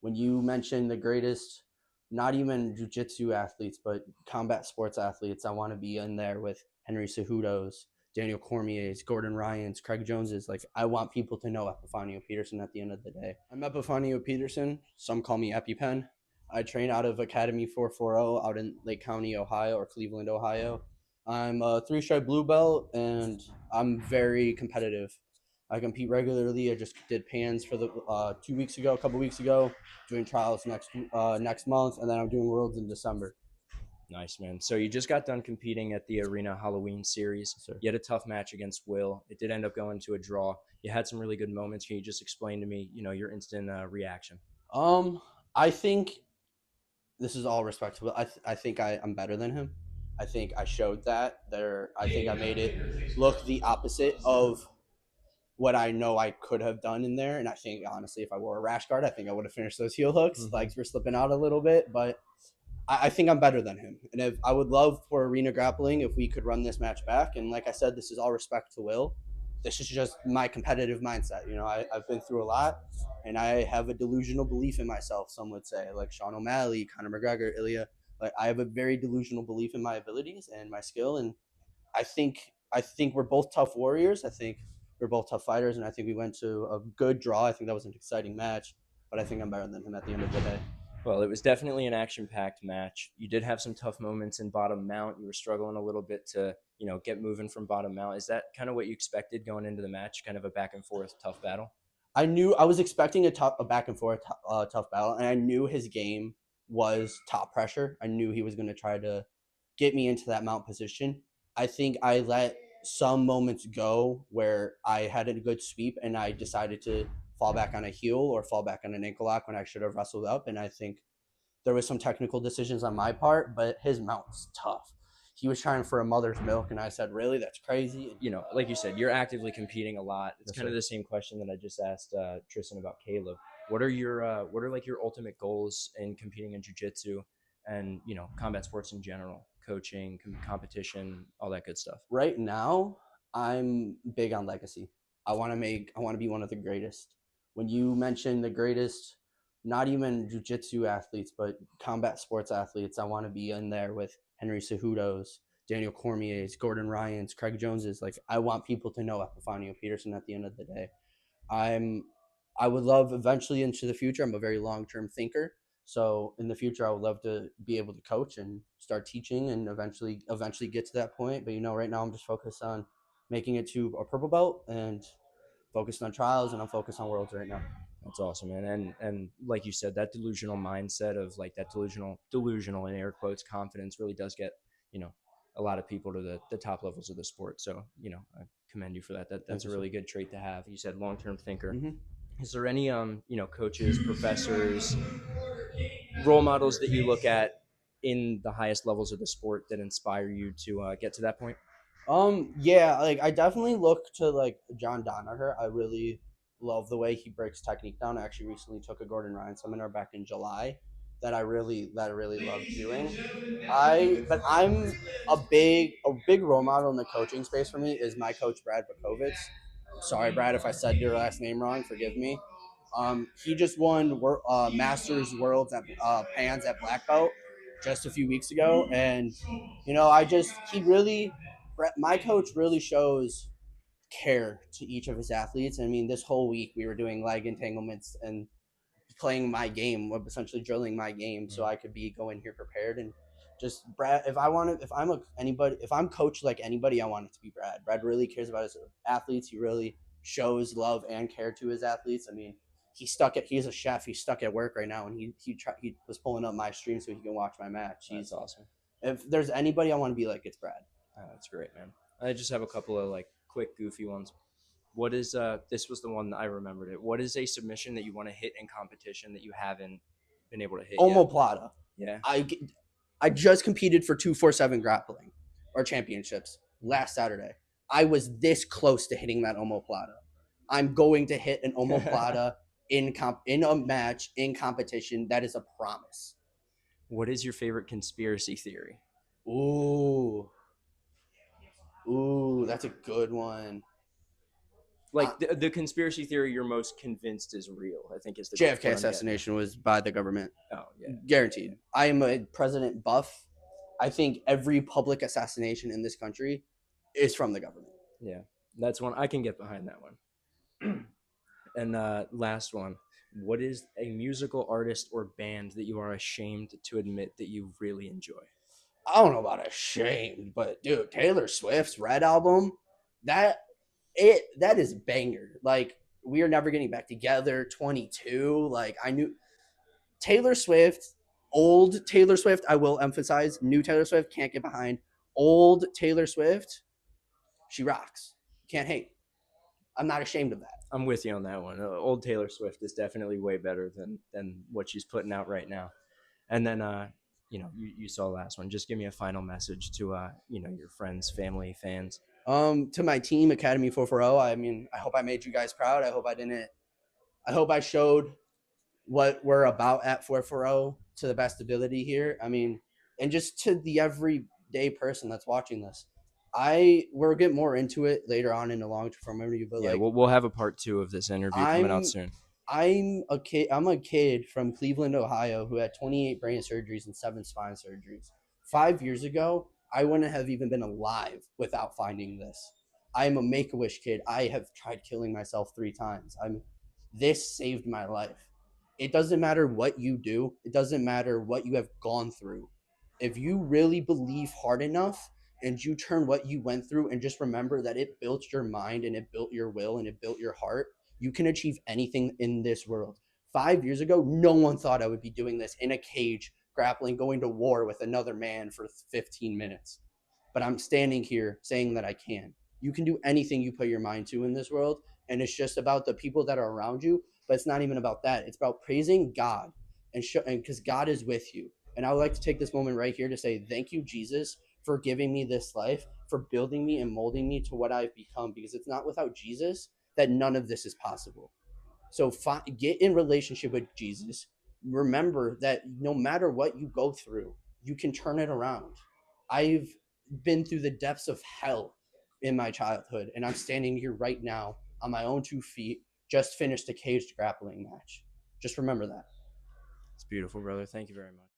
when you mention the greatest, not even jiu-jitsu athletes, but combat sports athletes, I want to be in there with Henry Cejudo's, Daniel Cormier's, Gordon Ryan's, Craig Jones's. Like, I want people to know Epifanio Peterson at the end of the day. I'm Epifanio Peterson. Some call me EpiPen. I train out of Academy 440 out in Lake County, Ohio, or Cleveland, Ohio. I'm a 3-stripe blue belt, and I'm very competitive. I compete regularly. I just did pans for the a couple weeks ago, doing trials next month, and then I'm doing worlds in December. Nice, man. So you just got done competing at the Arena Halloween series. Sure. You had a tough match against Will. It did end up going to a draw. You had some really good moments. Can you just explain to me, your instant reaction? I think this is all respectable. I think I'm better than him. I think I showed that there. I think I made it look the opposite of what I know I could have done in there. And I think honestly, if I wore a rash guard, I think I would have finished those heel hooks. Mhm. Legs were slipping out a little bit, but I think I'm better than him. And if I would love for Arena Grappling if we could run this match back. And like I said, this is all respect to Will. This is just my competitive mindset. I've been through a lot, and I have a delusional belief in myself. Some would say, like Sean O'Malley, Conor McGregor, Ilya. Like, I have a very delusional belief in my abilities and my skill, and I think we're both tough warriors. I think we're both tough fighters, and I think we went to a good draw. I think that was an exciting match, but I think I'm better than him at the end of the day. Well, it was definitely an action-packed match. You did have some tough moments in bottom mount. You were struggling a little bit to, get moving from bottom mount. Is that kind of what you expected going into the match, kind of a back and forth tough battle? I knew I was expecting a back and forth tough battle, and I knew his game was top pressure. I knew he was going to try to get me into that mount position. I think I let some moments go where I had a good sweep and I decided to fall back on a heel or fall back on an ankle lock when I should have wrestled up. And I think there was some technical decisions on my part, but his mount's tough. He was trying for a mother's milk, and I said, "Really? That's crazy." Like you said, you're actively competing a lot. It's Yes, kind of sir. the same question that I just asked Tristan about Caleb. What are like your ultimate goals in competing in jiu-jitsu and, combat sports in general, coaching, competition, all that good stuff? Right now, I'm big on legacy. I want to be one of the greatest. When you mention the greatest, not even jiu-jitsu athletes, but combat sports athletes, I want to be in there with Henry Cejudo's, Daniel Cormier's, Gordon Ryan's, Craig Jones's. Like, I want people to know Epifanio Peterson at the end of the day. I would love eventually into the future. I'm a very long-term thinker. So in the future, I would love to be able to coach and start teaching and eventually get to that point. But right now I'm just focused on making it to a purple belt and focused on trials, and I'm focused on worlds right now. That's awesome, man. And like you said, that delusional mindset of like that delusional in air quotes confidence really does get, a lot of people to the top levels of the sport. So, I commend you for that. That's a really good trait to have. You said long-term thinker. Mm-hmm. Is there any coaches, professors, role models that you look at in the highest levels of the sport that inspire you to get to that point? Yeah, like I definitely look to like John Danaher. I really love the way he breaks technique down. I actually recently took a Gordon Ryan seminar back in July that I really loved doing. I'm a big role model in the coaching space for me is my coach Brad Bakovitz. Sorry, Brad, if I said your last name wrong, forgive me. He just won Masters Worlds at Pans at Black Belt just a few weeks ago, and my coach really shows care to each of his athletes. I mean, this whole week we were doing leg entanglements and playing my game, essentially drilling my game, so I could go in here prepared. And just Brad, if I'm coached like anybody, I want it to be Brad. Brad really cares about his athletes. He really shows love and care to his athletes. I mean, he's a chef. He's stuck at work right now, and he was pulling up my stream so he can watch my match. That's awesome. If there's anybody I want to be like, it's Brad. Oh, that's great, man. I just have a couple of like quick goofy ones. What is this was the one that I remembered it. What is a submission that you want to hit in competition that you haven't been able to hit Omoplata. yet? Yeah. I just competed for 247 grappling or championships last Saturday. I was this close to hitting that omoplata. I'm going to hit an omoplata in a match in competition. That is a promise. What is your favorite conspiracy theory? Ooh, that's a good one. Like the conspiracy theory you're most convinced is real, I think is the JFK what I'm getting at. assassination was by the government, Oh yeah, guaranteed. I am a president buff. I think every public assassination in this country is from the government. yeah. That's one I can get behind that one. And last one. What is a musical artist or band that you are ashamed to admit that you really enjoy? I don't know about ashamed, but dude, Taylor Swift's Red album, that that is banger. Like, we are never getting back together. 22. Like, I knew Taylor Swift, old Taylor Swift. I will emphasize, new Taylor Swift can't get behind. Old Taylor Swift, she rocks. Can't hate. I'm not ashamed of that. I'm with you on that one. Old Taylor Swift is definitely way better than what she's putting out right now. And then you saw the last one. Just give me a final message to your friends, family, fans. To my team, Academy 440. I mean, I hope I made you guys proud. I hope I didn't. I hope I showed what we're about at 440 to the best ability here. I mean, and just to the everyday person that's watching this, we'll get more into it later on in the long form interview. But Yeah, like, we'll have a part 2 of this interview coming out soon. I'm a kid. I'm a kid from Cleveland, Ohio, who had 28 brain surgeries and 7 spine surgeries. 5 years ago, I wouldn't have even been alive without finding this. I'm a Make-A-Wish kid. I have tried killing myself 3 times. This saved my life. It doesn't matter what you do. It doesn't matter what you have gone through. If you really believe hard enough and you turn what you went through and just remember that it built your mind and it built your will and it built your heart, you can achieve anything in this world. 5 years ago, no one thought I would be doing this in a cage, grappling, going to war with another man for 15 minutes. But I'm standing here saying that I can. You can do anything you put your mind to in this world, and it's just about the people that are around you. But it's not even about that. It's about praising God, and because God is with you. And I would like to take this moment right here to say thank you, Jesus, for giving me this life, for building me and molding me to what I've become. Because it's not without Jesus that none of this is possible. So get in relationship with Jesus. Remember that no matter what you go through, you can turn it around. I've been through the depths of hell in my childhood, and I'm standing here right now on my own 2 feet, just finished a caged grappling match. Just remember that. It's beautiful, brother. Thank you very much.